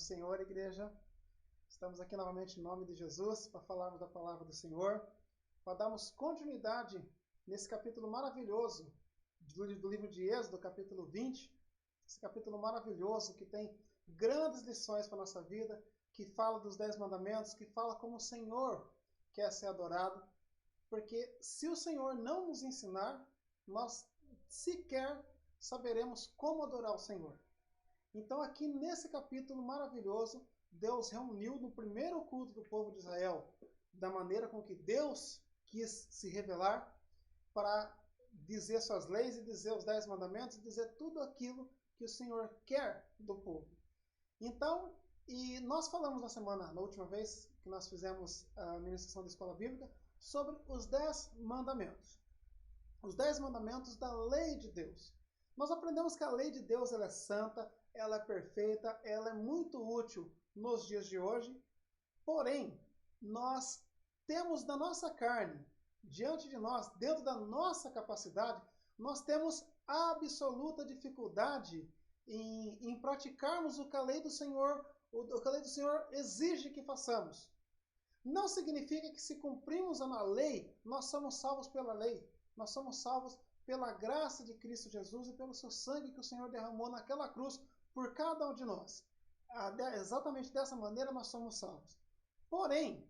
Senhor, igreja. Estamos aqui novamente em nome de Jesus para falarmos da palavra do Senhor, para darmos continuidade nesse capítulo maravilhoso do livro de Êxodo, capítulo 20. Esse capítulo maravilhoso que tem grandes lições para a nossa vida, que fala dos 10 mandamentos, que fala como o Senhor quer ser adorado. Porque se o Senhor não nos ensinar, nós sequer saberemos como adorar o Senhor. Então aqui nesse capítulo maravilhoso, Deus reuniu no primeiro culto do povo de Israel, da maneira com que Deus quis se revelar, para dizer suas leis e dizer os 10 mandamentos, e dizer tudo aquilo que o Senhor quer do povo. Então, e nós falamos na última vez que nós fizemos a ministração da escola bíblica, sobre os 10 mandamentos. Os 10 mandamentos da lei de Deus. Nós aprendemos que a lei de Deus ela é santa, ela é perfeita, ela é muito útil nos dias de hoje. Porém, nós temos na nossa carne, diante de nós, dentro da nossa capacidade, nós temos absoluta dificuldade em praticarmos o que a lei do Senhor, o que a lei do Senhor exige que façamos. Não significa que se cumprimos a lei, nós somos salvos pela lei. Nós somos salvos pela graça de Cristo Jesus e pelo seu sangue que o Senhor derramou naquela cruz por cada um de nós. Exatamente dessa maneira nós somos salvos. Porém,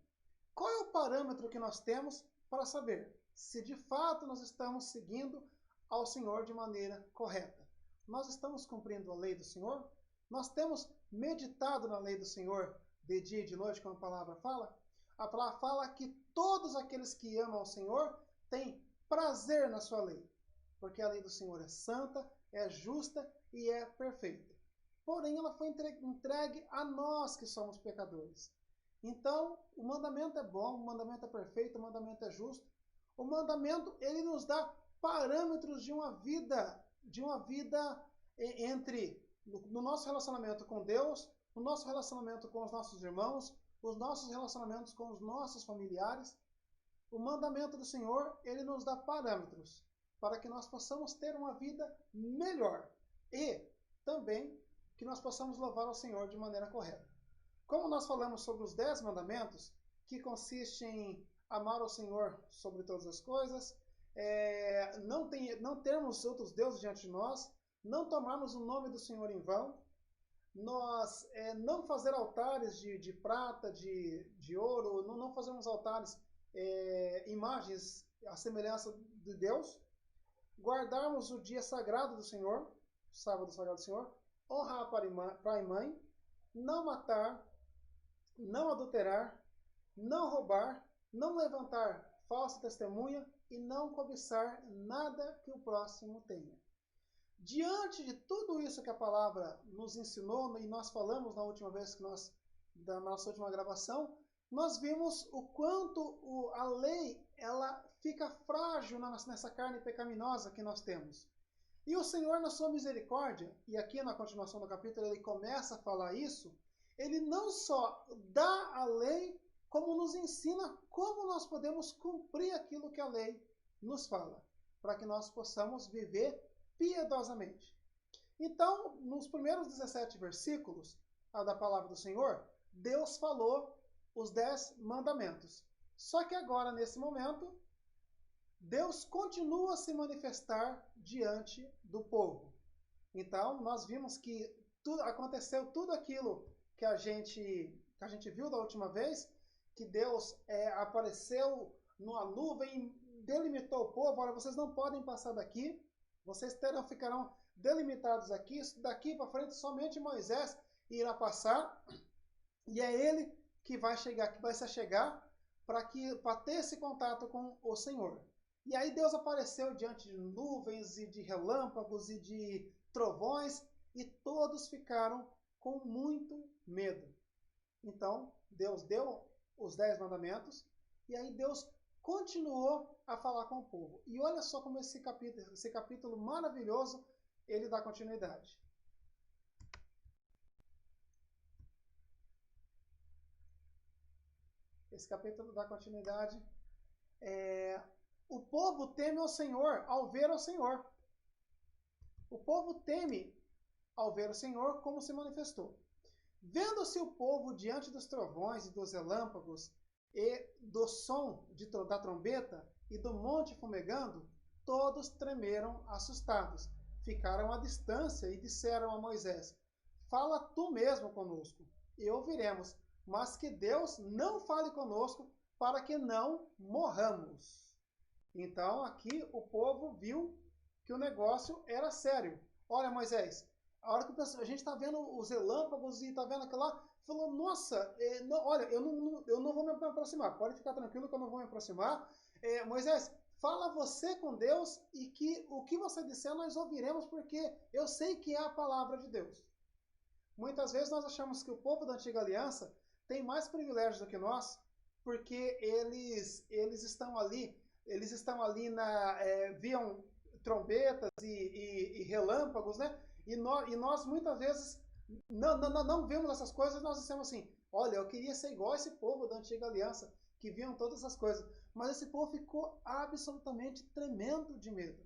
qual é o parâmetro que nós temos para saber se de fato nós estamos seguindo ao Senhor de maneira correta? Nós estamos cumprindo a lei do Senhor? Nós temos meditado na lei do Senhor de dia e de noite, como a palavra fala? A palavra fala que todos aqueles que amam ao Senhor têm prazer na sua lei, porque a lei do Senhor é santa, é justa e é perfeita. Porém, ela foi entregue a nós que somos pecadores. Então, o mandamento é bom, o mandamento é perfeito, o mandamento é justo. O mandamento, ele nos dá parâmetros de uma vida no nosso relacionamento com Deus, no nosso relacionamento com os nossos irmãos, os nossos relacionamentos com os nossos familiares. O mandamento do Senhor, ele nos dá parâmetros para que nós possamos ter uma vida melhor e também que nós possamos louvar ao Senhor de maneira correta. Como nós falamos sobre os 10 mandamentos, que consiste em amar ao Senhor sobre todas as coisas, não termos outros deuses diante de nós, não tomarmos o nome do Senhor em vão, nós não fazer altares de prata, de ouro, não fazermos altares, imagens à semelhança de Deus, guardarmos o dia sagrado do Senhor, o sábado sagrado do Senhor, honrar pai e mãe, não matar, não adulterar, não roubar, não levantar falsa testemunha e não cobiçar nada que o próximo tenha. Diante de tudo isso que a palavra nos ensinou, e nós falamos na última vez da nossa última gravação, nós vimos o quanto a lei ela fica frágil nessa carne pecaminosa que nós temos. E o Senhor, na sua misericórdia, e aqui na continuação do capítulo ele começa a falar isso, ele não só dá a lei, como nos ensina como nós podemos cumprir aquilo que a lei nos fala, para que nós possamos viver piedosamente. Então, nos primeiros 17 versículos da palavra do Senhor, Deus falou os 10 mandamentos. Só que agora, nesse momento, Deus continua a se manifestar diante do povo. Então, nós vimos que aconteceu tudo aquilo que a gente viu da última vez, que Deus apareceu numa nuvem, delimitou o povo, olha, vocês não podem passar daqui, vocês ficarão delimitados aqui, daqui para frente somente Moisés irá passar, e é ele que vai se chegar para ter esse contato com o Senhor. E aí Deus apareceu diante de nuvens e de relâmpagos e de trovões, e todos ficaram com muito medo. Então, Deus deu os 10 mandamentos, e aí Deus continuou a falar com o povo. E olha só como esse capítulo maravilhoso, ele dá continuidade. Esse capítulo dá continuidade. O povo teme ao Senhor ao ver ao Senhor. O povo teme ao ver o Senhor como se manifestou. Vendo-se o povo diante dos trovões e dos relâmpagos, e do som da trombeta e do monte fumegando, todos tremeram assustados. Ficaram à distância e disseram a Moisés: Fala tu mesmo conosco, e ouviremos, mas que Deus não fale conosco, para que não morramos. Então aqui o povo viu que o negócio era sério. Olha, Moisés, a hora que a gente está vendo os relâmpagos e está vendo aquilo lá, falou, nossa, olha, eu não vou me aproximar, pode ficar tranquilo que eu não vou me aproximar. Moisés, fala você com Deus e que o que você disser nós ouviremos, porque eu sei que é a palavra de Deus. Muitas vezes nós achamos que o povo da antiga aliança tem mais privilégios do que nós, porque eles estão ali viam trombetas e relâmpagos, né? E nós muitas vezes não vemos essas coisas, nós dissemos assim, olha, eu queria ser igual a esse povo da antiga aliança, que viam todas essas coisas. Mas esse povo ficou absolutamente tremendo de medo.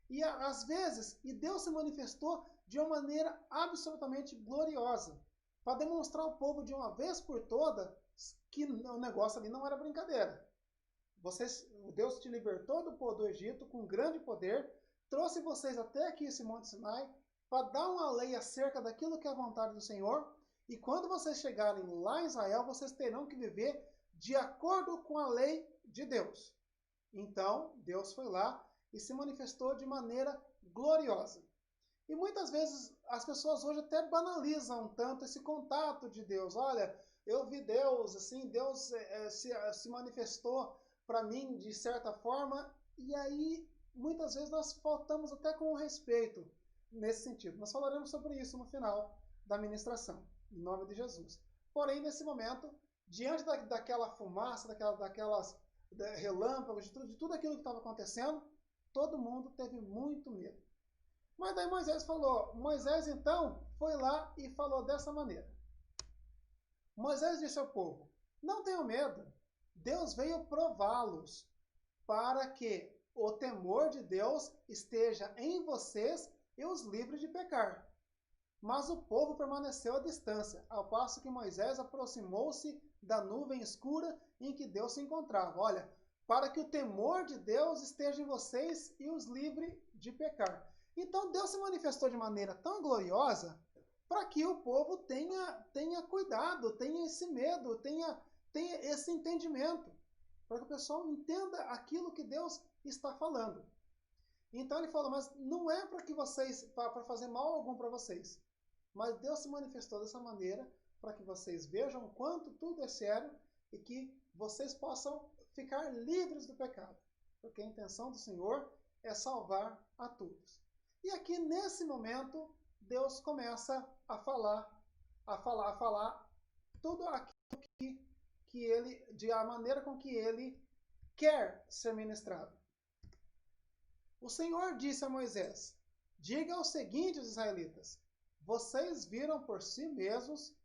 E às vezes, Deus se manifestou de uma maneira absolutamente gloriosa, para demonstrar ao povo de uma vez por todas que o negócio ali não era brincadeira. Deus te libertou do Egito com grande poder, trouxe vocês até aqui esse Monte Sinai, para dar uma lei acerca daquilo que é a vontade do Senhor, e quando vocês chegarem lá em Israel, vocês terão que viver de acordo com a lei de Deus. Então, Deus foi lá e se manifestou de maneira gloriosa. E muitas vezes as pessoas hoje até banalizam tanto esse contato de Deus. Olha, eu vi Deus, assim, Deus se manifestou para mim de certa forma, e aí muitas vezes nós faltamos até com respeito nesse sentido. Nós falaremos sobre isso no final da ministração, em nome de Jesus. Porém, nesse momento, diante daquela fumaça, daquelas relâmpagos, de tudo aquilo que estava acontecendo, todo mundo teve muito medo. Mas daí Moisés então foi lá e falou dessa maneira. Moisés disse ao povo, não tenham medo, Deus veio prová-los para que o temor de Deus esteja em vocês e os livre de pecar. Mas o povo permaneceu à distância, ao passo que Moisés aproximou-se da nuvem escura em que Deus se encontrava. Olha, para que o temor de Deus esteja em vocês e os livre de pecar. Então Deus se manifestou de maneira tão gloriosa para que o povo tenha cuidado, tenha esse medo, tenha esse entendimento, para que o pessoal entenda aquilo que Deus está falando. Então ele falou, mas não é para fazer mal algum para vocês, mas Deus se manifestou dessa maneira para que vocês vejam o quanto tudo é sério e que vocês possam ficar livres do pecado, porque a intenção do Senhor é salvar a todos. E aqui nesse momento Deus começa a falar tudo aquilo de a maneira com que ele quer ser ministrado. O Senhor disse a Moisés, diga o seguinte aos israelitas, vocês viram por si mesmos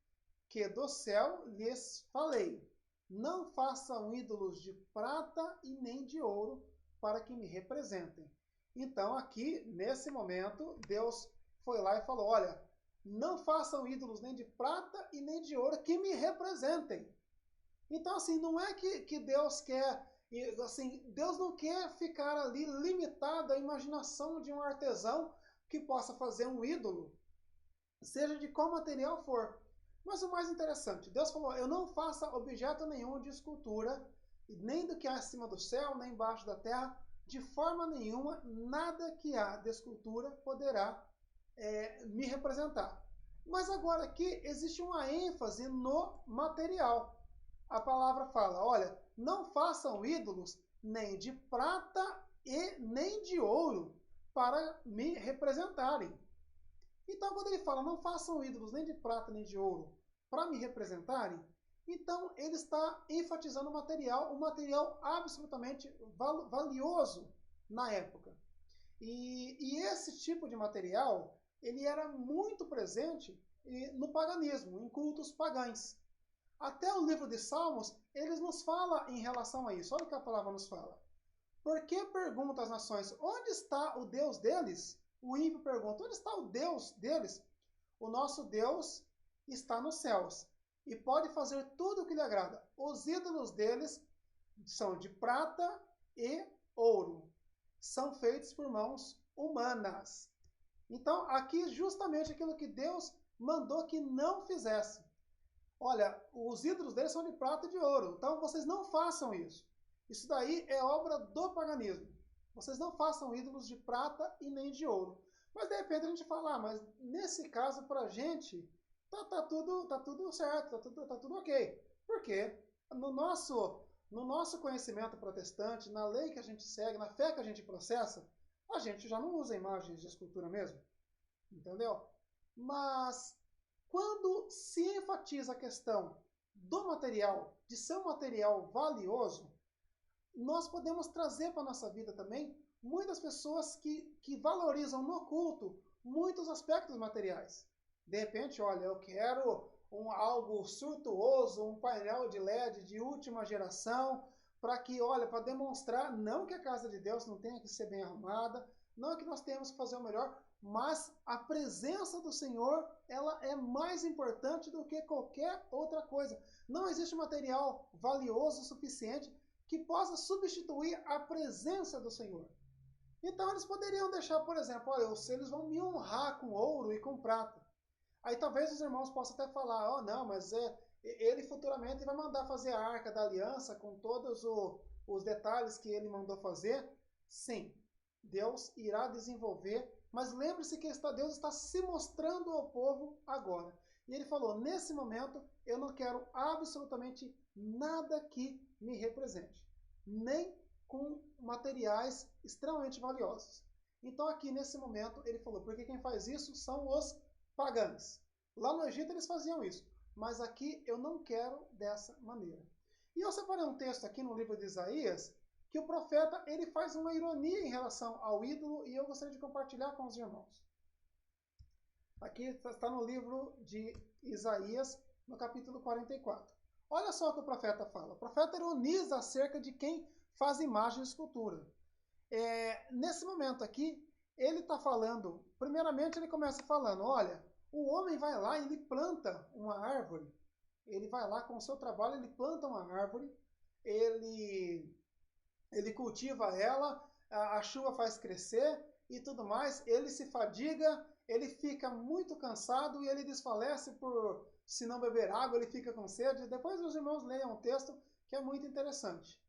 que do céu lhes falei, não façam ídolos de prata e nem de ouro para que me representem. Então aqui, nesse momento, Deus foi lá e falou, olha, não façam ídolos nem de prata e nem de ouro que me representem. Então, assim, não é que Deus quer, assim, Deus não quer ficar ali limitado à imaginação de um artesão que possa fazer um ídolo, seja de qual material for. Mas o mais interessante, Deus falou, eu não faça objeto nenhum de escultura, nem do que há acima do céu, nem embaixo da terra, de forma nenhuma, nada que há de escultura poderá me representar. Mas agora aqui existe uma ênfase no material. A palavra fala, olha, não façam ídolos nem de prata e nem de ouro para me representarem. Então, quando ele fala, não façam ídolos nem de prata nem de ouro para me representarem, então ele está enfatizando o material, um material absolutamente valioso na época. E esse tipo de material, ele era muito presente no paganismo, em cultos pagãos. Até o livro de Salmos, eles nos fala em relação a isso. Olha o que a palavra nos fala. Por que pergunta às nações, onde está o Deus deles? O ímpio pergunta, onde está o Deus deles? O nosso Deus está nos céus e pode fazer tudo o que lhe agrada. Os ídolos deles são de prata e ouro. São feitos por mãos humanas. Então, aqui justamente aquilo que Deus mandou que não fizesse. Olha, os ídolos deles são de prata e de ouro. Então, vocês não façam isso. Isso daí é obra do paganismo. Vocês não façam ídolos de prata e nem de ouro. Mas, de repente, a gente fala, mas nesse caso, para a gente, tá tudo certo, tá tudo ok. Por quê? No nosso conhecimento protestante, na lei que a gente segue, na fé que a gente processa, a gente já não usa imagens de escultura mesmo. Entendeu? Mas quando se enfatiza a questão do material, de ser um material valioso, nós podemos trazer para a nossa vida também muitas pessoas que valorizam no culto muitos aspectos materiais. De repente, olha, eu quero algo suntuoso, um painel de LED de última geração, para que, olha, para demonstrar, não que a casa de Deus não tenha que ser bem arrumada, não que nós tenhamos que fazer o melhor, mas a presença do Senhor, ela é mais importante do que qualquer outra coisa. Não existe material valioso o suficiente que possa substituir a presença do Senhor. Então eles poderiam deixar, por exemplo, olha, eles vão me honrar com ouro e com prata. Aí talvez os irmãos possam até falar, oh não, mas ele futuramente vai mandar fazer a Arca da Aliança com todos os detalhes que ele mandou fazer. Sim, Deus irá desenvolver, mas lembre-se que Deus está se mostrando ao povo agora. E ele falou, nesse momento eu não quero absolutamente nada que me represente, nem com materiais extremamente valiosos. Então aqui nesse momento ele falou, porque quem faz isso são os pagãos. Lá no Egito eles faziam isso, mas aqui eu não quero dessa maneira. E eu separei um texto aqui no livro de Isaías, que o profeta ele faz uma ironia em relação ao ídolo, e eu gostaria de compartilhar com os irmãos. Aqui está no livro de Isaías, no capítulo 44. Olha só o que o profeta fala. O profeta ironiza acerca de quem faz imagem e escultura. Nesse momento aqui, ele está falando, primeiramente ele começa falando, olha, o homem vai lá e ele planta uma árvore, ele vai lá com o seu trabalho, ele planta uma árvore, ele cultiva ela, a chuva faz crescer e tudo mais, ele se fadiga, ele fica muito cansado e ele desfalece por, se não beber água, ele fica com sede. Depois os irmãos leiam o texto, que é muito interessante.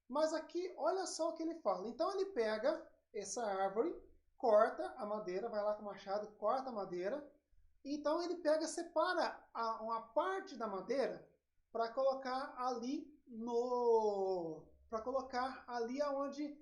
Mas aqui, olha só o que ele fala. Então ele pega essa árvore, corta a madeira, vai lá com o machado, corta a madeira. Então ele pega, separa uma parte da madeira para colocar ali aonde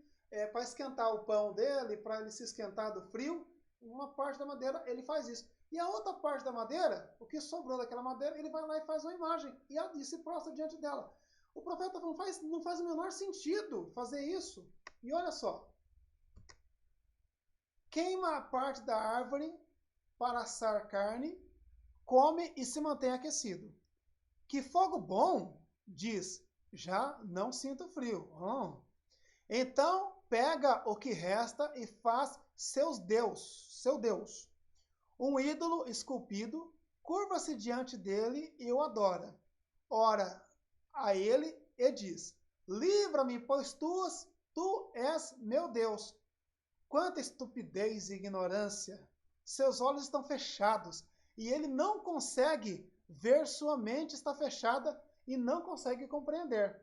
para esquentar o pão dele, para ele se esquentar do frio. Uma parte da madeira ele faz isso. E a outra parte da madeira, o que sobrou daquela madeira, ele vai lá e faz uma imagem e se prostra diante dela. O profeta não faz o menor sentido fazer isso. E olha só. Queima a parte da árvore para assar carne, come e se mantém aquecido. Que fogo bom, diz, já não sinto frio. Então pega o que resta e faz seu Deus. Um ídolo esculpido, curva-se diante dele e o adora. Ora a ele e diz, livra-me, pois tu és meu Deus. Quanta estupidez e ignorância! Seus olhos estão fechados e ele não consegue ver, sua mente está fechada e não consegue compreender.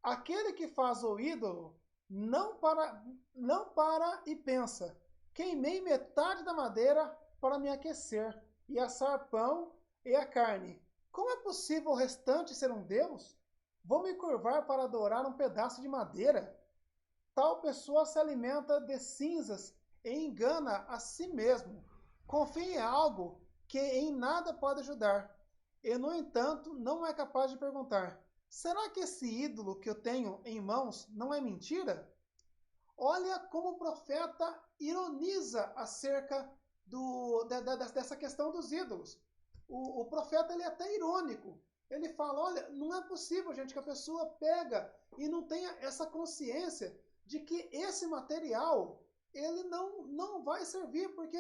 Aquele que faz o ídolo não para e pensa, queimei metade da madeira para me aquecer e assar pão e a carne. Como é possível o restante ser um Deus? Vou me curvar para adorar um pedaço de madeira? Tal pessoa se alimenta de cinzas e engana a si mesmo. Confia em algo que em nada pode ajudar. E, no entanto, não é capaz de perguntar, será que esse ídolo que eu tenho em mãos não é mentira? Olha como o profeta ironiza acerca dessa questão dos ídolos. O profeta ele é até irônico. Ele fala, olha, não é possível, gente, que a pessoa pega e não tenha essa consciência de que esse material ele não vai servir, porque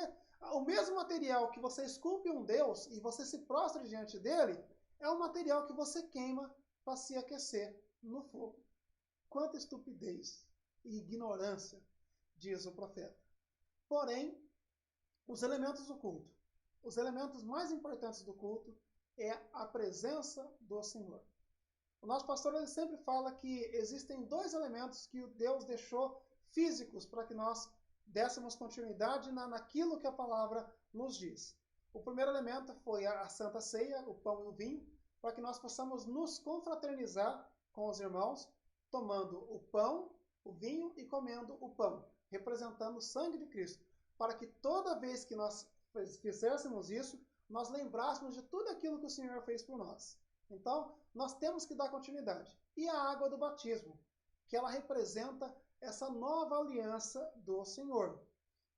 O mesmo material que você esculpe um Deus e você se prostra diante dele, é o material que você queima para se aquecer no fogo. Quanta estupidez e ignorância, diz o profeta. Porém, os elementos do culto, os elementos mais importantes do culto é a presença do Senhor. O nosso pastor ele sempre fala que existem dois elementos que Deus deixou físicos para que nós dessemos continuidade naquilo que a palavra nos diz. O primeiro elemento foi a Santa Ceia, o pão e o vinho, para que nós possamos nos confraternizar com os irmãos, tomando o pão, o vinho e comendo o pão, representando o sangue de Cristo, para que toda vez que nós fizéssemos isso, nós lembrássemos de tudo aquilo que o Senhor fez por nós. Então, nós temos que dar continuidade. E a água do batismo, que ela representa essa nova aliança do Senhor.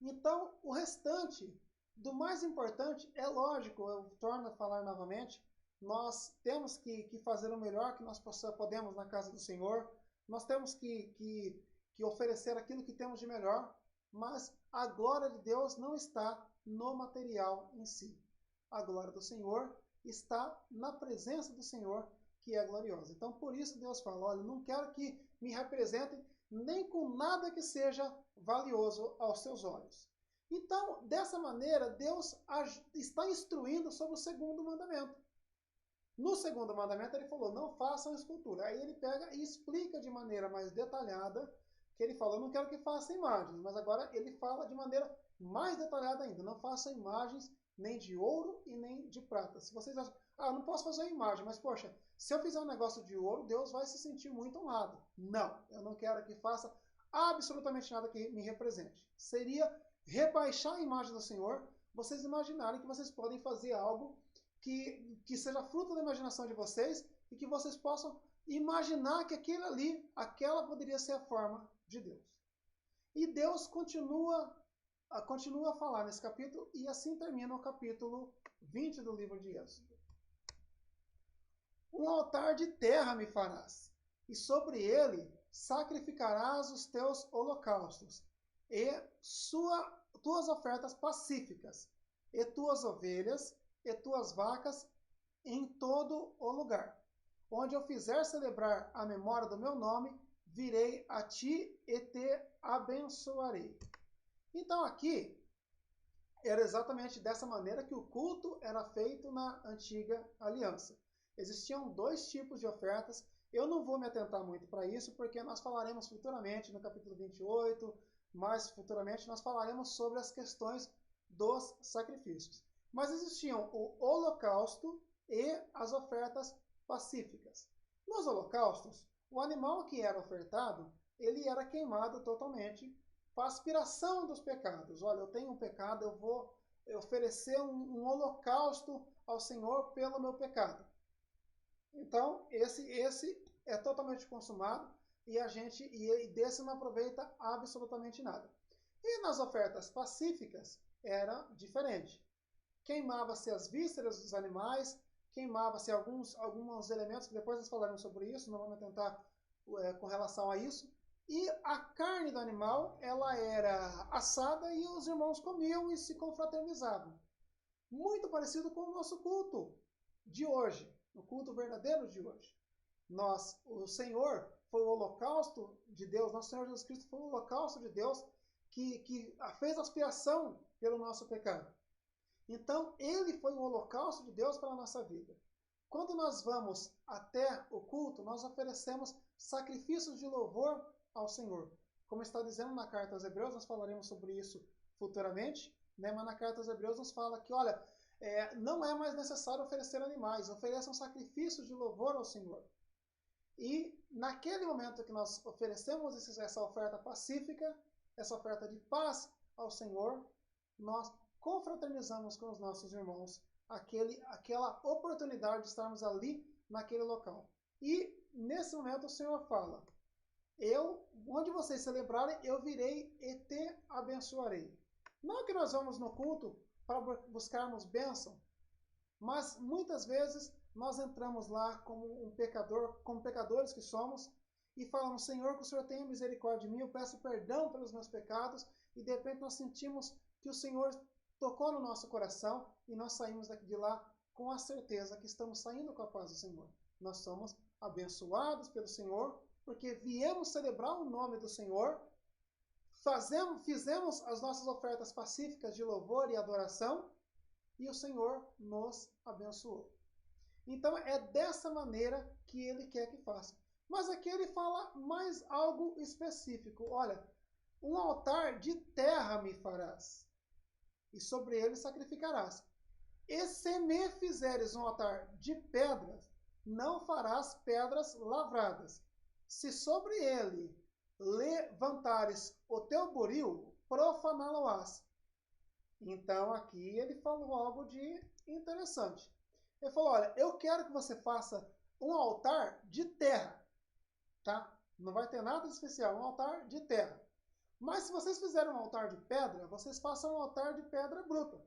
Então, o restante, do mais importante, é lógico, eu torno a falar novamente, nós temos que fazer o melhor que nós podemos na casa do Senhor, nós temos que oferecer aquilo que temos de melhor, mas a glória de Deus não está no material em si. A glória do Senhor está na presença do Senhor, que é gloriosa. Então, por isso Deus fala, olha, não quero que me representem nem com nada que seja valioso aos seus olhos. Então, dessa maneira, Deus está instruindo sobre o segundo mandamento. No segundo mandamento, ele falou, não façam escultura. Aí ele pega e explica de maneira mais detalhada, que ele falou, não quero que façam imagens, mas agora ele fala de maneira mais detalhada ainda, não façam imagens nem de ouro e nem de prata. Se vocês acham, não posso fazer uma imagem, mas poxa, se eu fizer um negócio de ouro, Deus vai se sentir muito honrado. Não, eu não quero que faça absolutamente nada que me represente. Seria rebaixar a imagem do Senhor, vocês imaginarem que vocês podem fazer algo que seja fruto da imaginação de vocês e que vocês possam imaginar que aquela poderia ser a forma de Deus. E Deus continua a falar nesse capítulo e assim termina o capítulo 20 do livro de Êxodo. Um altar de terra me farás, e sobre ele sacrificarás os teus holocaustos, e tuas ofertas pacíficas, e tuas ovelhas, e tuas vacas, em todo o lugar. Onde eu fizer celebrar a memória do meu nome, virei a ti e te abençoarei. Então aqui, era exatamente dessa maneira que o culto era feito na antiga aliança. Existiam dois tipos de ofertas. Eu não vou me atentar muito para isso, porque nós falaremos futuramente no capítulo 28, mais futuramente nós falaremos sobre as questões dos sacrifícios. Mas existiam o holocausto e as ofertas pacíficas. Nos holocaustos, o animal que era ofertado, ele era queimado totalmente para aspiração dos pecados. Olha, eu tenho um pecado, eu vou oferecer um holocausto ao Senhor pelo meu pecado. Então, esse é totalmente consumado e desse não aproveita absolutamente nada. E nas ofertas pacíficas era diferente. Queimava-se as vísceras dos animais, queimava-se alguns elementos, que depois nós falaremos sobre isso, não vamos tentar com relação a isso. E a carne do animal, ela era assada e os irmãos comiam e se confraternizavam. Muito parecido com o nosso culto de hoje, o culto verdadeiro de hoje. O Senhor foi o holocausto de Deus, nosso Senhor Jesus Cristo foi o holocausto de Deus que fez expiação pelo nosso pecado. Então, ele foi o holocausto de Deus para a nossa vida. Quando nós vamos até o culto, nós oferecemos sacrifícios de louvor ao Senhor. Como está dizendo na carta aos Hebreus, nós falaremos sobre isso futuramente, né? Mas na carta aos Hebreus nos fala que, olha, não é mais necessário oferecer animais, ofereçam sacrifícios de louvor ao Senhor. E naquele momento que nós oferecemos essa oferta pacífica, essa oferta de paz ao Senhor, nós confraternizamos com os nossos irmãos aquela oportunidade de estarmos ali naquele local. E nesse momento o Senhor fala, onde vocês celebrarem, eu virei e te abençoarei. Não que nós vamos no culto para buscarmos bênção, mas muitas vezes nós entramos lá como pecadores que somos, e falamos, Senhor, que o Senhor tenha misericórdia de mim, eu peço perdão pelos meus pecados, e de repente nós sentimos que o Senhor tocou no nosso coração e nós saímos de lá com a certeza que estamos saindo com a paz do Senhor. Nós somos abençoados pelo Senhor, porque viemos celebrar o nome do Senhor, fizemos as nossas ofertas pacíficas de louvor e adoração, e o Senhor nos abençoou. Então é dessa maneira que ele quer que faça. Mas aqui ele fala mais algo específico. Olha, um altar de terra me farás, e sobre ele sacrificarás. E se me fizeres um altar de pedras, não farás pedras lavradas. Se sobre ele levantares o teu buril, profaná-lo-ás. Então aqui ele falou algo de interessante. Ele falou, olha, eu quero que você faça um altar de terra, tá? Não vai ter nada de especial, um altar de terra. Mas se vocês fizerem um altar de pedra, vocês façam um altar de pedra bruta.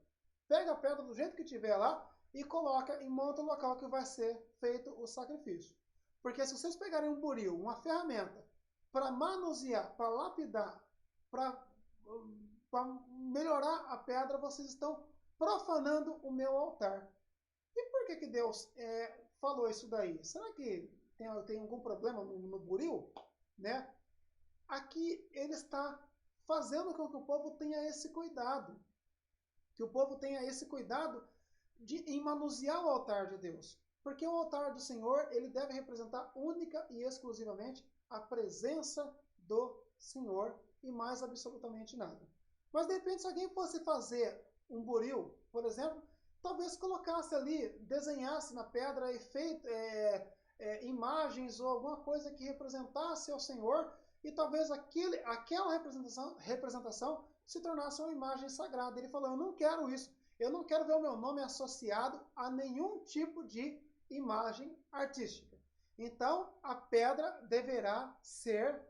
Pega a pedra do jeito que tiver lá e coloca e monta o local que vai ser feito o sacrifício. Porque se vocês pegarem um buril, uma ferramenta, para manusear, para lapidar, para melhorar a pedra, vocês estão profanando o meu altar. E por que Deus falou isso daí? Será que tem algum problema no buril? Né? Aqui ele está fazendo com que o povo tenha esse cuidado. Que o povo tenha esse cuidado em manusear o altar de Deus. Porque o altar do Senhor, ele deve representar única e exclusivamente a presença do Senhor e mais absolutamente nada. Mas de repente, se alguém fosse fazer um buril, por exemplo, talvez colocasse ali, desenhasse na pedra imagens ou alguma coisa que representasse ao Senhor, e talvez aquela representação se tornasse uma imagem sagrada. Ele falou, eu não quero isso, eu não quero ver o meu nome associado a nenhum tipo de imagem artística. Então, a pedra deverá ser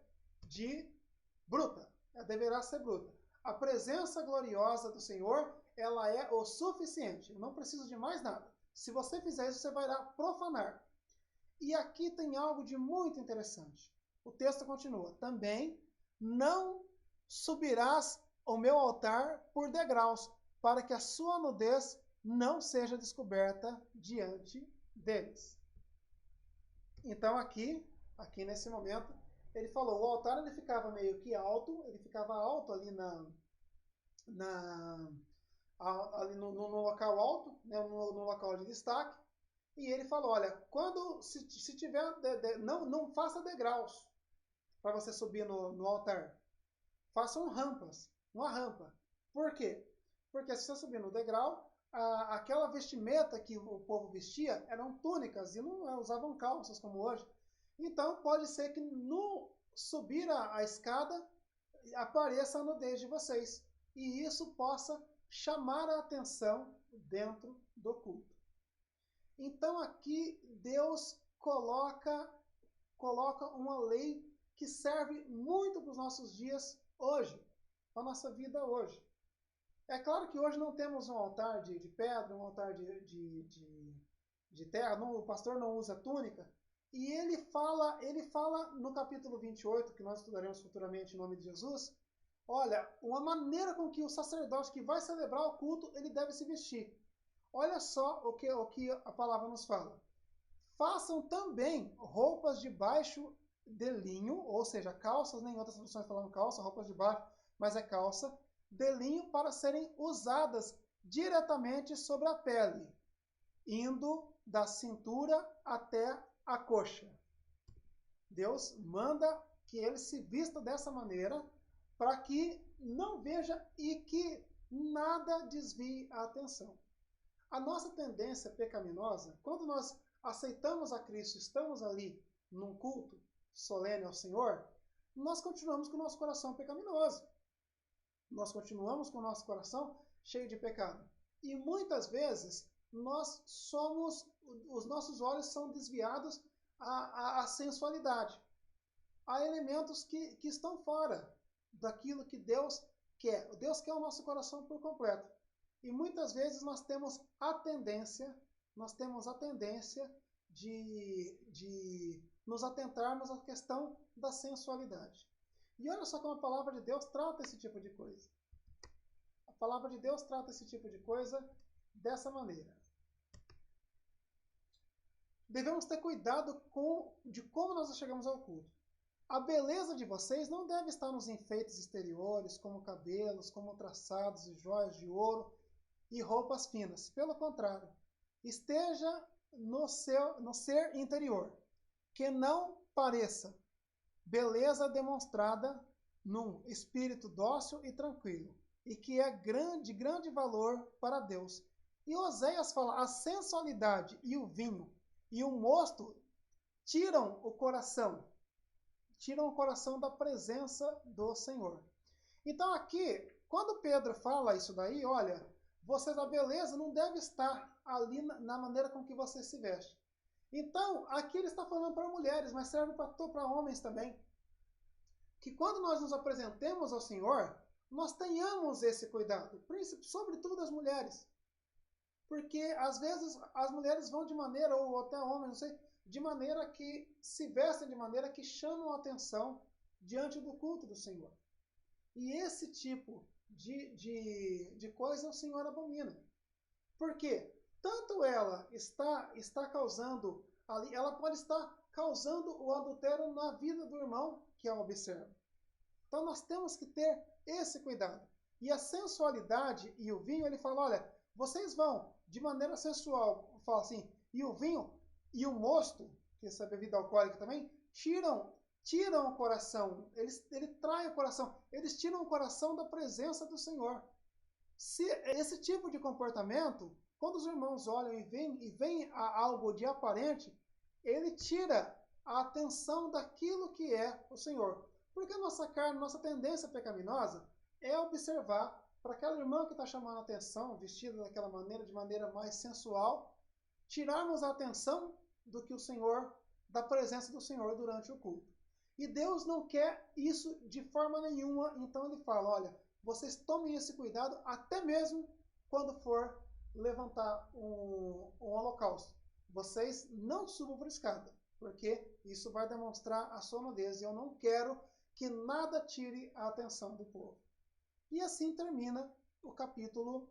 bruta, deverá ser bruta. A presença gloriosa do Senhor, ela é o suficiente, eu não preciso de mais nada. Se você fizer isso, você vai profanar. E aqui tem algo de muito interessante. O texto continua, também não subirás ao meu altar por degraus, para que a sua nudez não seja descoberta diante deles. Então aqui nesse momento, ele falou, o altar ele ficava meio que alto, ele ficava alto ali ali no local alto, né, no local de destaque, e ele falou, olha, quando se tiver, não faça degraus para você subir no altar, façam rampas, uma rampa. Por quê? Porque se você subir no degrau, aquela vestimenta que o povo vestia eram túnicas e não usavam calças como hoje. Então pode ser que no subir a escada apareça a nudez de vocês e isso possa chamar a atenção dentro do culto. Então aqui Deus coloca uma lei que serve muito para os nossos dias hoje, para a nossa vida hoje. É claro que hoje não temos um altar de pedra, um altar de terra, o pastor não usa túnica, e ele fala no capítulo 28, que nós estudaremos futuramente em nome de Jesus, olha, uma maneira com que o sacerdote que vai celebrar o culto, ele deve se vestir. Olha só o que a palavra nos fala. Façam também roupas de baixo de linho, ou seja, calças, nem outras traduções falam calça, roupas de baixo, mas é calça, de linho para serem usadas diretamente sobre a pele, indo da cintura até a coxa. Deus manda que ele se vista dessa maneira para que não veja e que nada desvie a atenção. A nossa tendência pecaminosa, quando nós aceitamos a Cristo, estamos ali num culto solene ao Senhor, nós continuamos com o nosso coração pecaminoso. Nós continuamos com o nosso coração cheio de pecado. E muitas vezes os nossos olhos são desviados à sensualidade, a elementos que estão fora daquilo que Deus quer. Deus quer o nosso coração por completo. E muitas vezes nós temos a tendência de nos atentarmos à questão da sensualidade. E olha só como a palavra de Deus trata esse tipo de coisa. A a palavra de Deus trata esse tipo de coisa dessa maneira. Devemos ter cuidado de como nós chegamos ao culto. A beleza de vocês não deve estar nos enfeites exteriores, como cabelos, como traçados e joias de ouro e roupas finas. Pelo contrário, esteja no ser interior, que não pareça beleza demonstrada num espírito dócil e tranquilo, e que é de grande valor para Deus. E Oséias fala, a sensualidade e o vinho e o mosto tiram o coração da presença do Senhor. Então aqui, quando Pedro fala isso daí, olha, a beleza não deve estar ali na maneira com que você se veste. Então, aqui ele está falando para mulheres, mas serve para homens também. Que quando nós nos apresentemos ao Senhor, nós tenhamos esse cuidado, sobretudo as mulheres. Porque às vezes as mulheres vão de maneira, ou até homens, não sei, de maneira que se vestem de maneira que chamam a atenção diante do culto do Senhor. E esse tipo de coisa o Senhor abomina. Por quê? Tanto ela está causando ali, ela pode estar causando o adultério na vida do irmão que a observa. Então nós temos que ter esse cuidado. E a sensualidade e o vinho, ele fala, olha, vocês vão de maneira sensual, fala assim, e o vinho e o mosto, que é essa bebida alcoólica também, tiram o coração, ele trai o coração, eles tiram o coração da presença do Senhor. Se esse tipo de comportamento, quando os irmãos olham e veem algo de aparente, ele tira a atenção daquilo que é o Senhor. Porque a nossa carne, nossa tendência pecaminosa é observar para aquela irmã que está chamando a atenção, vestida daquela maneira, de maneira mais sensual, tirarmos a atenção do que o Senhor, da presença do Senhor durante o culto. E Deus não quer isso de forma nenhuma, então ele fala, olha, vocês tomem esse cuidado até mesmo quando for levantar um holocausto. Vocês não subam por escada, porque isso vai demonstrar a sua nudez e eu não quero que nada tire a atenção do povo. E assim termina o capítulo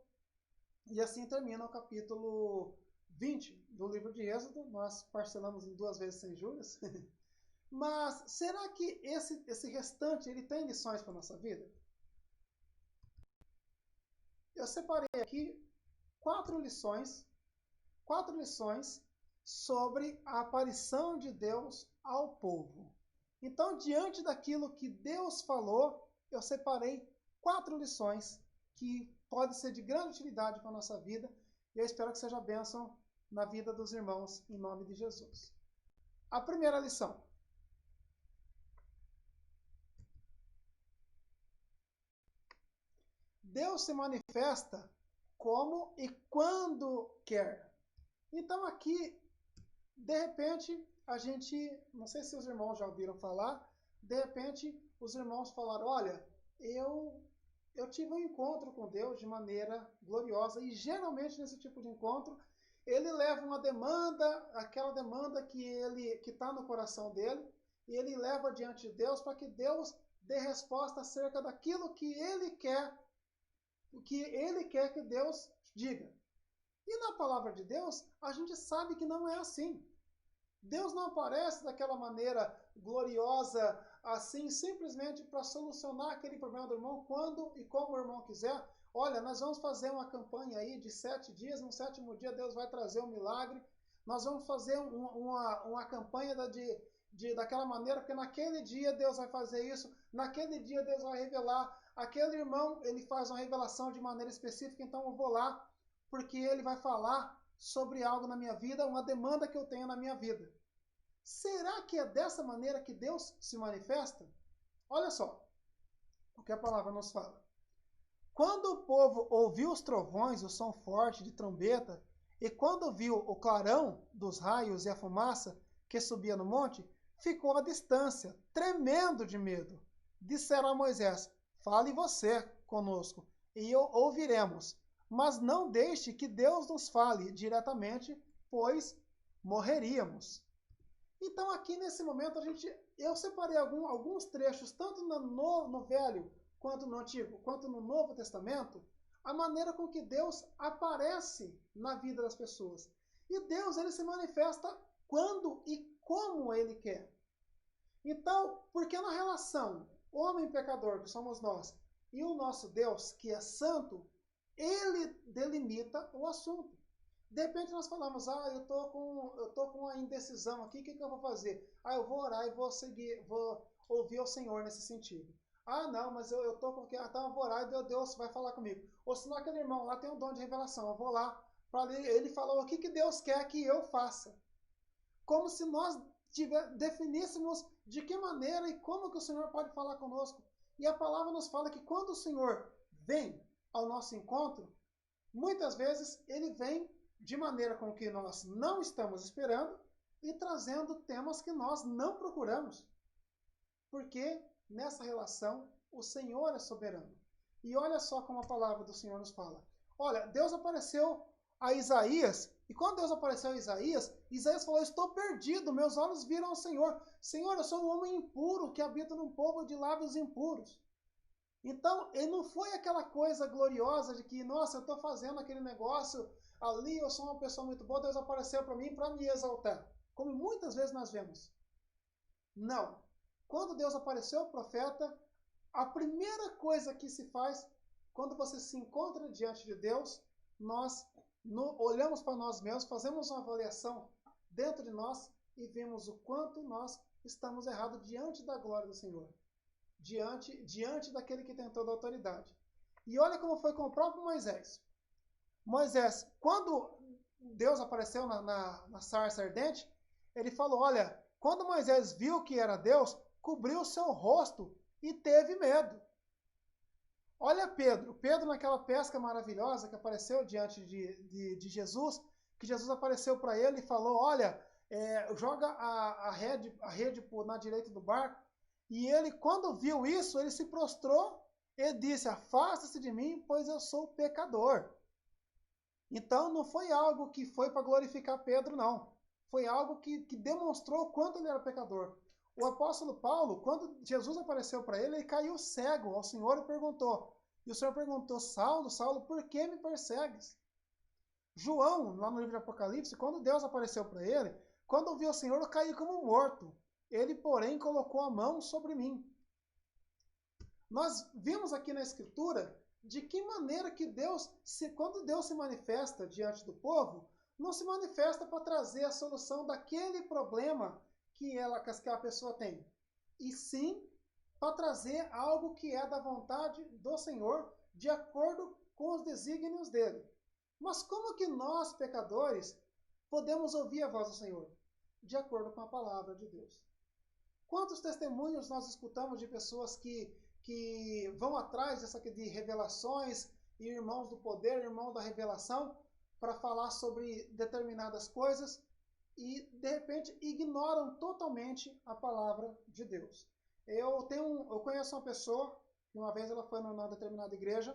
20 do livro de Êxodo. Nós parcelamos em 2 vezes sem juros. Mas será que esse restante ele tem lições para a nossa vida? Eu separei aqui 4 lições sobre a aparição de Deus ao povo. Então, diante daquilo que Deus falou, eu separei 4 lições que podem ser de grande utilidade para a nossa vida. E eu espero que seja bênção na vida dos irmãos, em nome de Jesus. A primeira lição. Deus se manifesta como e quando quer. Então aqui, de repente, a gente, não sei se os irmãos já ouviram falar, de repente os irmãos falaram, olha, eu tive um encontro com Deus de maneira gloriosa, e geralmente nesse tipo de encontro, ele leva uma demanda, aquela demanda que está no coração dele, e ele leva diante de Deus para que Deus dê resposta acerca daquilo que ele quer que Deus diga. E na palavra de Deus, a gente sabe que não é assim. Deus não aparece daquela maneira gloriosa, assim, simplesmente para solucionar aquele problema do irmão quando e como o irmão quiser. Olha, nós vamos fazer uma campanha aí de 7 dias, no 7º dia Deus vai trazer um milagre. Nós vamos fazer uma campanha daquela maneira, porque naquele dia Deus vai fazer isso, naquele dia Deus vai revelar. Aquele irmão, ele faz uma revelação de maneira específica, então eu vou lá, porque ele vai falar sobre algo na minha vida, uma demanda que eu tenho na minha vida. Será que é dessa maneira que Deus se manifesta? Olha só o que a palavra nos fala. Quando o povo ouviu os trovões, o som forte de trombeta, e quando viu o clarão dos raios e a fumaça que subia no monte, ficou à distância, tremendo de medo. Disseram a Moisés, fale você conosco, e ouviremos. Mas não deixe que Deus nos fale diretamente, pois morreríamos. Então aqui nesse momento eu separei alguns trechos, tanto no Velho quanto no Antigo, quanto no Novo Testamento, a maneira com que Deus aparece na vida das pessoas. E Deus, ele se manifesta quando e como ele quer. Então, porque na relação homem pecador, que somos nós, e o nosso Deus, que é santo, ele delimita o assunto. De repente nós falamos, eu tô com uma indecisão aqui, o que eu vou fazer? Eu vou orar e vou ouvir o Senhor nesse sentido. Não, mas eu tô com então eu vou orar e Deus vai falar comigo. Ou senão aquele irmão lá tem um dom de revelação, eu vou lá, ele falou o que Deus quer que eu faça. Como se nós definíssemos de que maneira e como que o Senhor pode falar conosco. E a palavra nos fala que quando o Senhor vem ao nosso encontro, muitas vezes ele vem de maneira com que nós não estamos esperando e trazendo temas que nós não procuramos. Porque nessa relação o Senhor é soberano. E olha só como a palavra do Senhor nos fala. Olha, Deus apareceu a Isaías, e quando Deus apareceu a Isaías, Isaías falou, estou perdido, meus olhos viram ao Senhor. Senhor, eu sou um homem impuro que habita num povo de lábios impuros. Então, ele não foi aquela coisa gloriosa de que, nossa, eu estou fazendo aquele negócio ali, eu sou uma pessoa muito boa, Deus apareceu para mim para me exaltar. Como muitas vezes nós vemos. Não. Quando Deus apareceu ao profeta, a primeira coisa que se faz, quando você se encontra diante de Deus, nós olhamos para nós mesmos, fazemos uma avaliação dentro de nós e vemos o quanto nós estamos errados diante da glória do Senhor. Diante daquele que tem toda a autoridade. E olha como foi com o próprio Moisés. Moisés, quando Deus apareceu na sarça ardente, ele falou, olha, quando Moisés viu que era Deus, cobriu o seu rosto e teve medo. Olha Pedro naquela pesca maravilhosa que apareceu diante de Jesus, que Jesus apareceu para ele e falou, olha, joga a rede na direita do barco. E ele, quando viu isso, ele se prostrou e disse, afasta-se de mim, pois eu sou pecador. Então, não foi algo que foi para glorificar Pedro, não. Foi algo que demonstrou o quanto ele era pecador. O apóstolo Paulo, quando Jesus apareceu para ele caiu cego ao Senhor e perguntou. E o Senhor perguntou, Saulo, Saulo, por que me persegues? João, lá no livro de Apocalipse, quando Deus apareceu para ele, quando viu o Senhor, eu caí como morto. Ele, porém, colocou a mão sobre mim. Nós vimos aqui na Escritura de que maneira que Deus, quando Deus se manifesta diante do povo, não se manifesta para trazer a solução daquele problema que a pessoa tem, e sim para trazer algo que é da vontade do Senhor, de acordo com os desígnios dele. Mas como que nós, pecadores, podemos ouvir a voz do Senhor? De acordo com a palavra de Deus. Quantos testemunhos nós escutamos de pessoas que vão atrás de revelações, e irmãos do poder, irmãos da revelação, para falar sobre determinadas coisas, e de repente ignoram totalmente a palavra de Deus. Eu conheço uma pessoa, que uma vez ela foi numa determinada igreja,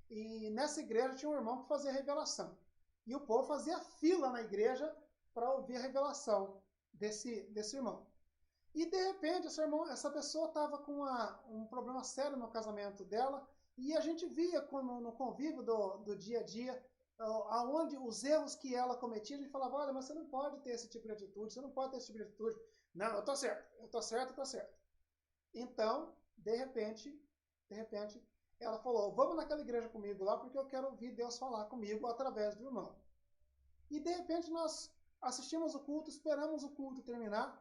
e nessa igreja tinha um irmão que fazia revelação. E o povo fazia fila na igreja para ouvir a revelação desse irmão. E de repente essa pessoa estava com um problema sério no casamento dela, e a gente via no convívio do dia a dia, aonde os erros que ela cometia, a gente falava, olha, mas você não pode ter esse tipo de atitude, você não pode ter esse tipo de atitude. Não, eu tô certo. Então, de repente, ela falou, vamos naquela igreja comigo lá, porque eu quero ouvir Deus falar comigo através do irmão. E de repente nós assistimos o culto, esperamos o culto terminar,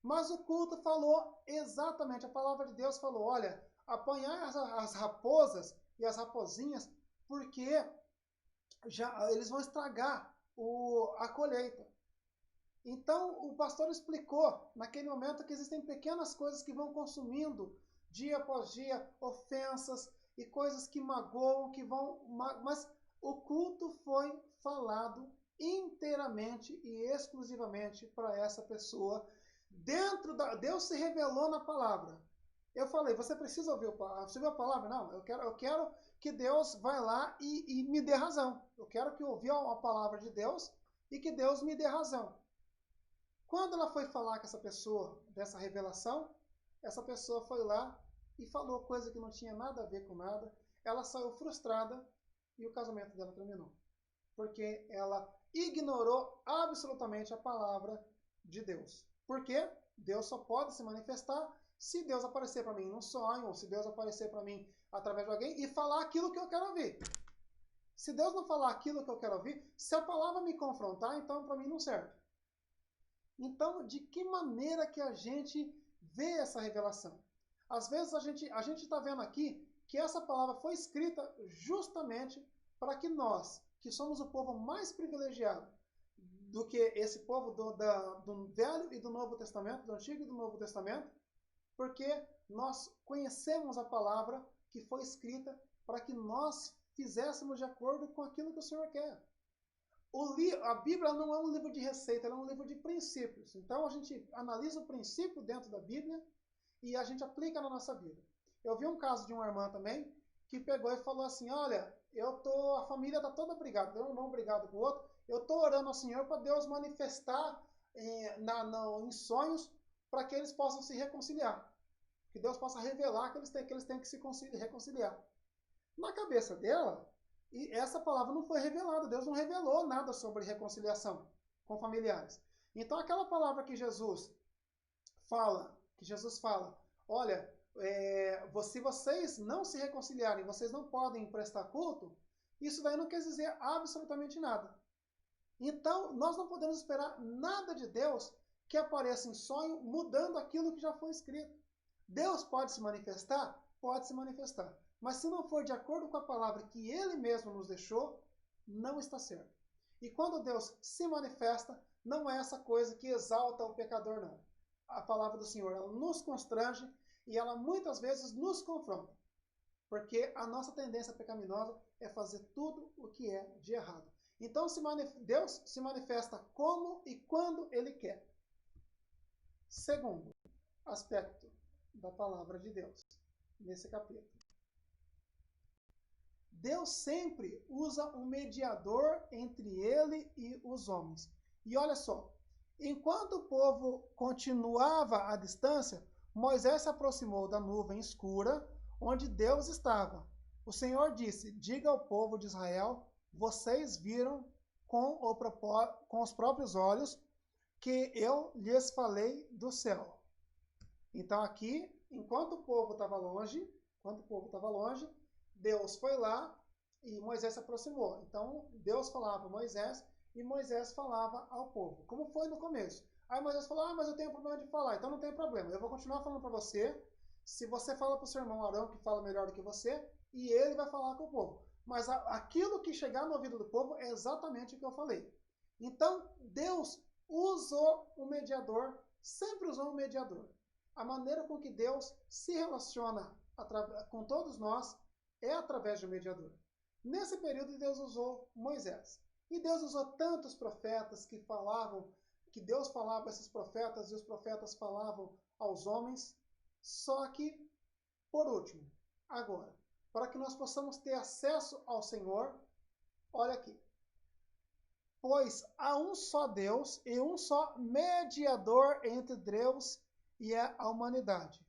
mas o culto falou exatamente, a palavra de Deus falou, olha, apanhar as raposas e as raposinhas, porque eles vão estragar a colheita. Então, o pastor explicou, naquele momento, que existem pequenas coisas que vão consumindo, dia após dia, ofensas e coisas que magoam, mas o culto foi falado inteiramente e exclusivamente para essa pessoa. Deus se revelou na palavra. Eu falei, você precisa ouvir você viu a palavra? Não, eu quero que Deus vai lá e me dê razão. Eu quero que eu ouvi a palavra de Deus e que Deus me dê razão. Quando ela foi falar com essa pessoa dessa revelação, essa pessoa foi lá e falou coisa que não tinha nada a ver com nada. Ela saiu frustrada e o casamento dela terminou. Porque ela ignorou absolutamente a palavra de Deus. Por quê? Deus só pode se manifestar se Deus aparecer para mim num sonho, ou se Deus aparecer para mim através de alguém e falar aquilo que eu quero ouvir. Se Deus não falar aquilo que eu quero ouvir, se a palavra me confrontar, então para mim não serve. Então, de que maneira que a gente vê essa revelação? Às vezes a gente está vendo aqui que essa palavra foi escrita justamente para que nós, que somos o povo mais privilegiado do que esse povo do Velho e do Novo Testamento, do Antigo e do Novo Testamento, porque nós conhecemos a palavra que foi escrita para que nós fizéssemos de acordo com aquilo que o Senhor quer. A Bíblia não é um livro de receita, ela é um livro de princípios. Então a gente analisa o princípio dentro da Bíblia e a gente aplica na nossa vida. Eu vi um caso de uma irmã também que pegou e falou assim: olha, a família está toda brigada, tem um irmão brigado com o outro, eu estou orando ao Senhor para Deus manifestar em sonhos para que eles possam se reconciliar. Que Deus possa revelar que eles têm que se reconciliar. Na cabeça dela, e essa palavra não foi revelada. Deus não revelou nada sobre reconciliação com familiares. Então aquela palavra que Jesus fala, olha, se vocês não se reconciliarem, vocês não podem prestar culto, isso daí não quer dizer absolutamente nada. Então nós não podemos esperar nada de Deus que apareça em sonho mudando aquilo que já foi escrito. Deus pode se manifestar? Pode se manifestar. Mas se não for de acordo com a palavra que Ele mesmo nos deixou, não está certo. E quando Deus se manifesta, não é essa coisa que exalta o pecador, não. A palavra do Senhor, ela nos constrange e ela muitas vezes nos confronta. Porque a nossa tendência pecaminosa é fazer tudo o que é de errado. Então Deus se manifesta como e quando Ele quer. Segundo aspecto da palavra de Deus, nesse capítulo. Deus sempre usa um mediador entre ele e os homens. E olha só, enquanto o povo continuava à distância, Moisés se aproximou da nuvem escura onde Deus estava. O Senhor disse: diga ao povo de Israel, vocês viram com os próprios olhos que eu lhes falei do céu. Então aqui, enquanto o povo estava longe, Deus foi lá e Moisés se aproximou. Então, Deus falava a Moisés e Moisés falava ao povo. Como foi no começo. Aí Moisés falou, mas eu tenho problema de falar. Então não tem problema, eu vou continuar falando para você. Se você fala para o seu irmão Arão, que fala melhor do que você, e ele vai falar com o povo. Mas aquilo que chegar no ouvido do povo é exatamente o que eu falei. Então, Deus usou um mediador, sempre usou um mediador. A maneira com que Deus se relaciona com todos nós é através de um mediador. Nesse período, Deus usou Moisés. E Deus usou tantos profetas que Deus falava a esses profetas e os profetas falavam aos homens. Só que, por último, agora, para que nós possamos ter acesso ao Senhor, olha aqui. Pois há um só Deus e um só mediador entre Deus e a humanidade.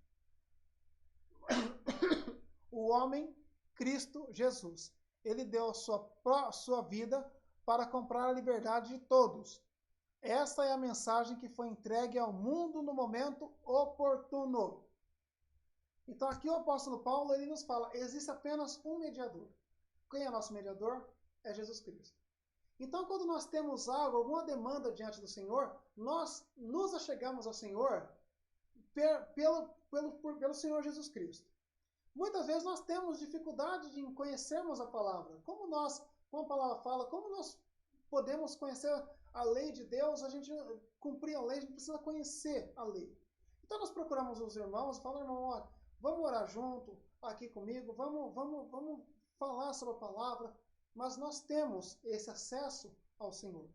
O homem, Cristo Jesus. Ele deu a sua vida para comprar a liberdade de todos. Essa é a mensagem que foi entregue ao mundo no momento oportuno. Então aqui o apóstolo Paulo ele nos fala, existe apenas um mediador. Quem é nosso mediador? É Jesus Cristo. Então quando nós temos algo, alguma demanda diante do Senhor, nós nos achegamos ao Senhor pelo Senhor Jesus Cristo. Muitas vezes nós temos dificuldade de conhecermos a palavra. Como a palavra fala, como nós podemos conhecer a lei de Deus, a gente cumprir a lei, a gente precisa conhecer a lei. Então nós procuramos os irmãos e falamos, irmão, ó, vamos orar junto aqui comigo, vamos falar sobre a palavra, mas nós temos esse acesso ao Senhor.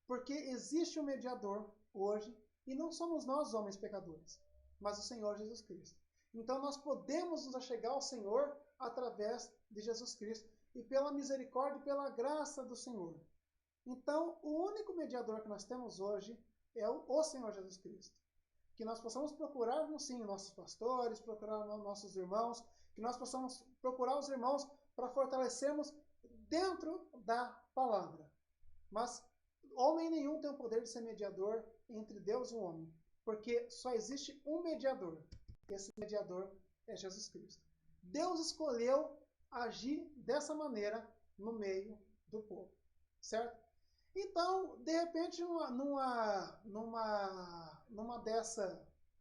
Porque existe um mediador hoje, e não somos nós homens pecadores, mas o Senhor Jesus Cristo. Então nós podemos nos achegar ao Senhor através de Jesus Cristo e pela misericórdia e pela graça do Senhor. Então o único mediador que nós temos hoje é o Senhor Jesus Cristo. Que nós possamos procurar, sim, nossos pastores, procurar nossos irmãos, que nós possamos procurar os irmãos para fortalecermos dentro da palavra. Mas homem nenhum tem o poder de ser mediador entre Deus e o homem, porque só existe um mediador. Esse mediador é Jesus Cristo. Deus escolheu agir dessa maneira no meio do povo, certo? Então, de repente,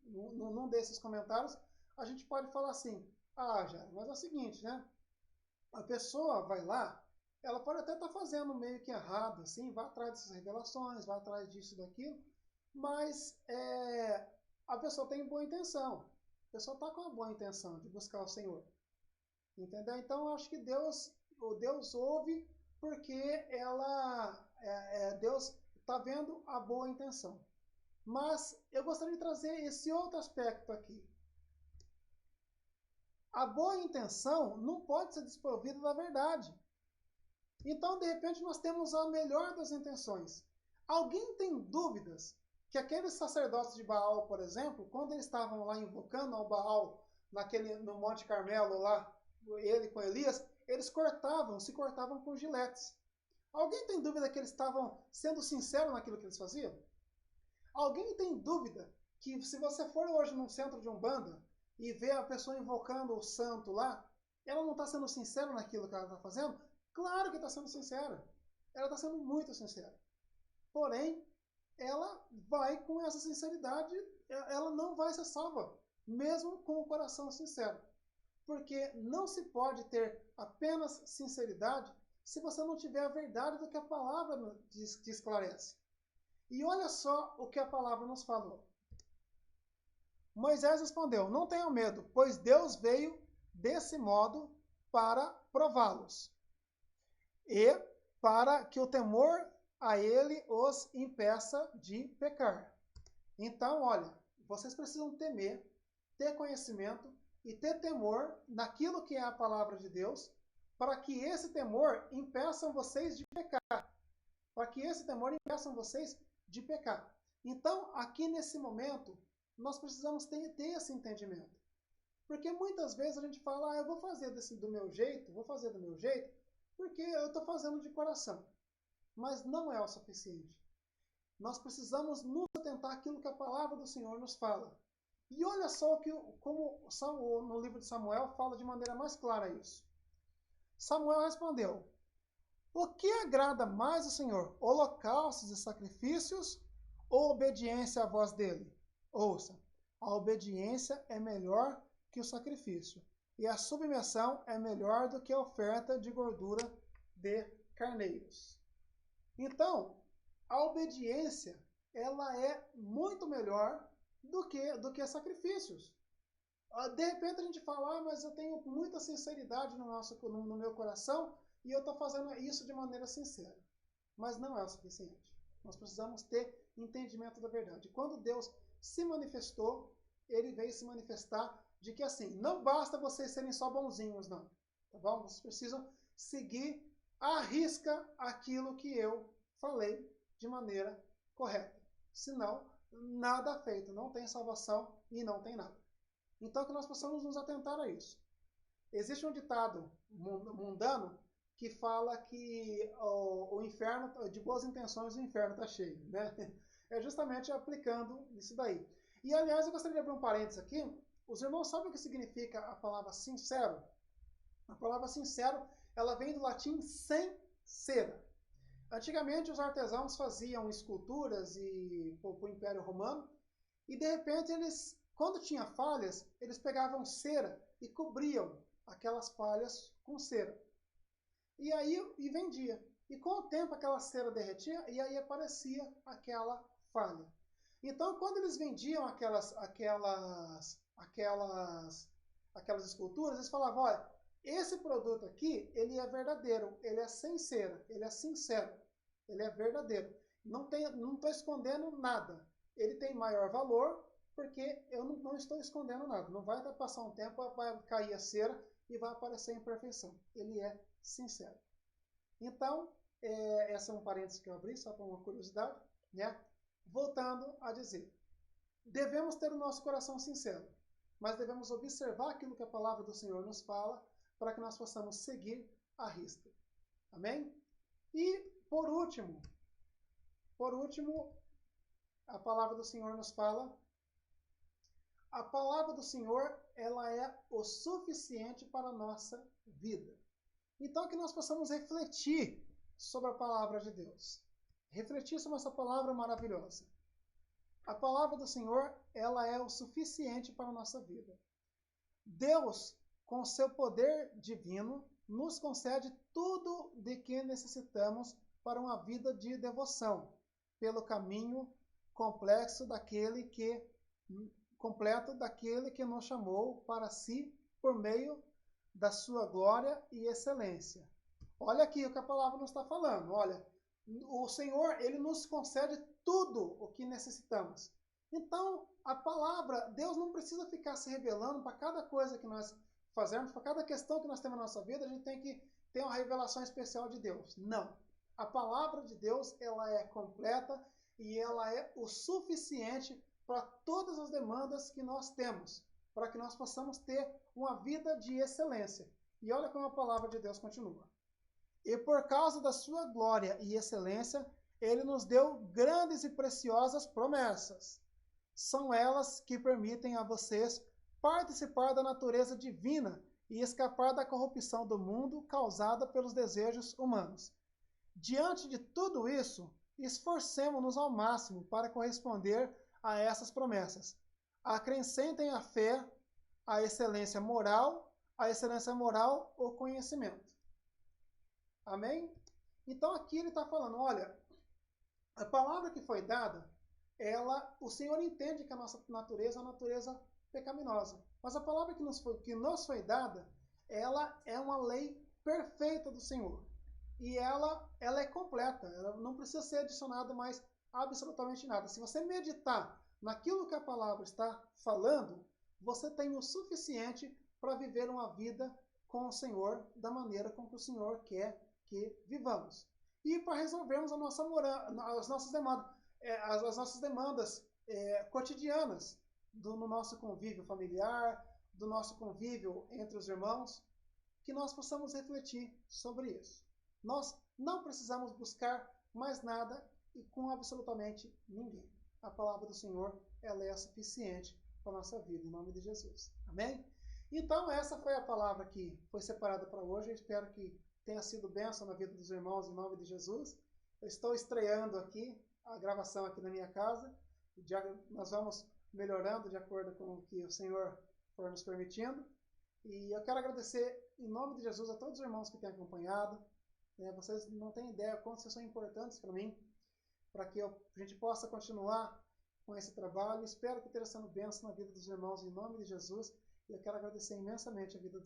num desses comentários, a gente pode falar assim: ah, Jairo, mas é o seguinte, né? A pessoa vai lá, ela pode até estar fazendo meio que errado, assim, vai atrás dessas revelações, vai atrás disso, daquilo, mas a pessoa tem boa intenção. A pessoa está com uma boa intenção de buscar o Senhor. Entendeu? Então, eu acho que Deus ouve porque Deus está vendo a boa intenção. Mas eu gostaria de trazer esse outro aspecto aqui. A boa intenção não pode ser desprovida da verdade. Então, de repente, nós temos a melhor das intenções. Alguém tem dúvidas que aqueles sacerdotes de Baal, por exemplo, quando eles estavam lá invocando ao Baal no Monte Carmelo, lá, ele com Elias, eles se cortavam com giletes. Alguém tem dúvida que eles estavam sendo sinceros naquilo que eles faziam? Alguém tem dúvida que se você for hoje num centro de Umbanda e ver a pessoa invocando o santo lá, ela não está sendo sincera naquilo que ela está fazendo? Claro que está sendo sincera. Ela está sendo muito sincera. Porém, ela vai com essa sinceridade, ela não vai ser salva, mesmo com o coração sincero. Porque não se pode ter apenas sinceridade se você não tiver a verdade do que a palavra te esclarece. E olha só o que a palavra nos falou. Moisés respondeu: não tenham medo, pois Deus veio desse modo para prová-los e para que o temor a ele os impeça de pecar. Então, olha, vocês precisam temer, ter conhecimento e ter temor naquilo que é a palavra de Deus, para que esse temor impeça vocês de pecar. Para que esse temor impeça vocês de pecar. Então, aqui nesse momento, nós precisamos ter esse entendimento. Porque muitas vezes a gente fala, eu vou fazer do meu jeito, porque eu estou fazendo de coração. Mas não é o suficiente. Nós precisamos nos atentar àquilo que a palavra do Senhor nos fala. E olha só como no livro de Samuel fala de maneira mais clara isso. Samuel respondeu: o que agrada mais ao Senhor, holocaustos e sacrifícios ou obediência à voz dele? Ouça, a obediência é melhor que o sacrifício, e a submissão é melhor do que a oferta de gordura de carneiros. Então, a obediência, ela é muito melhor do que sacrifícios. De repente a gente fala, mas eu tenho muita sinceridade no meu coração e eu estou fazendo isso de maneira sincera. Mas não é o suficiente. Nós precisamos ter entendimento da verdade. Quando Deus se manifestou, ele veio se manifestar de que assim, não basta vocês serem só bonzinhos, não. Tá bom? Vocês precisam seguir à risca aquilo que eu falei de maneira correta. Senão, nada feito, não tem salvação e não tem nada. Então, que nós possamos nos atentar a isso. Existe um ditado mundano que fala que o inferno, de boas intenções, o inferno está cheio, né? É justamente aplicando isso daí. E, aliás, eu gostaria de abrir um parênteses aqui. Os irmãos sabem o que significa a palavra sincero? A palavra sincero, ela vem do latim sem cera. Antigamente, os artesãos faziam esculturas para o Império Romano e, de repente, quando tinha falhas, eles pegavam cera e cobriam aquelas falhas com cera. E aí vendia. E com o tempo aquela cera derretia e aí aparecia aquela falha. Então, quando eles vendiam aquelas esculturas, eles falavam, olha, esse produto aqui, ele é verdadeiro, ele é sem cera, ele é sincero, ele é verdadeiro. Não estou escondendo nada. Ele tem maior valor porque eu não estou escondendo nada. Não vai passar um tempo, vai cair a cera e vai aparecer a imperfeição. Ele é sincero. Então, essa é um parênteses que eu abri, só para uma curiosidade, né? Voltando a dizer, devemos ter o nosso coração sincero, mas devemos observar aquilo que a palavra do Senhor nos fala para que nós possamos seguir à risca. Amém? E, por último, a palavra do Senhor nos fala, a palavra do Senhor, ela é o suficiente para a nossa vida. Então, que nós possamos refletir sobre a palavra de Deus. Refletir sobre essa palavra maravilhosa. A palavra do Senhor, ela é o suficiente para a nossa vida. Deus, com seu poder divino, nos concede tudo de que necessitamos para uma vida de devoção, pelo caminho completo daquele que nos chamou para si por meio da sua glória e excelência. Olha aqui o que a palavra nos está falando. Olha, o Senhor, ele nos concede tudo o que necessitamos. Então, a palavra, Deus não precisa ficar se revelando para cada coisa que nós fazemos, para cada questão que nós temos na nossa vida, a gente tem que ter uma revelação especial de Deus. Não. A palavra de Deus, ela é completa e ela é o suficiente para todas as demandas que nós temos, para que nós possamos ter uma vida de excelência. E olha como a palavra de Deus continua. E por causa da sua glória e excelência, ele nos deu grandes e preciosas promessas. São elas que permitem a vocês participar da natureza divina e escapar da corrupção do mundo causada pelos desejos humanos. Diante de tudo isso, esforcemo-nos ao máximo para corresponder a essas promessas. Acrescentem a fé, a excelência moral, o conhecimento. Amém? Então aqui ele está falando, olha, a palavra que foi dada, o Senhor entende que a nossa natureza é uma natureza pecaminosa. Mas a palavra que nos foi dada, ela é uma lei perfeita do Senhor. E ela é completa, ela não precisa ser adicionada mais absolutamente nada. Se você meditar naquilo que a palavra está falando, você tem o suficiente para viver uma vida com o Senhor da maneira como o Senhor quer que vivamos. E para resolvermos as nossas demandas cotidianas no nosso convívio familiar, do nosso convívio entre os irmãos, que nós possamos refletir sobre isso. Nós não precisamos buscar mais nada e com absolutamente ninguém. A palavra do Senhor, ela é suficiente para a nossa vida, em nome de Jesus. Amém? Então, essa foi a palavra que foi separada para hoje. Eu espero que tenha sido bênção na vida dos irmãos, em nome de Jesus. Eu estou estreando aqui a gravação aqui na minha casa. Nós vamos melhorando de acordo com o que o Senhor for nos permitindo. E eu quero agradecer, em nome de Jesus, a todos os irmãos que têm acompanhado. Vocês não têm ideia quanto vocês são importantes para mim, para que a gente possa continuar com esse trabalho. Espero que esteja sendo bênção na vida dos irmãos, em nome de Jesus. E eu quero agradecer imensamente a vida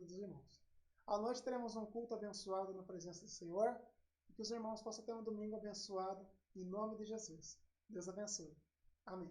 dos irmãos. À noite teremos um culto abençoado na presença do Senhor. E que os irmãos possam ter um domingo abençoado, em nome de Jesus. Deus abençoe. Amém.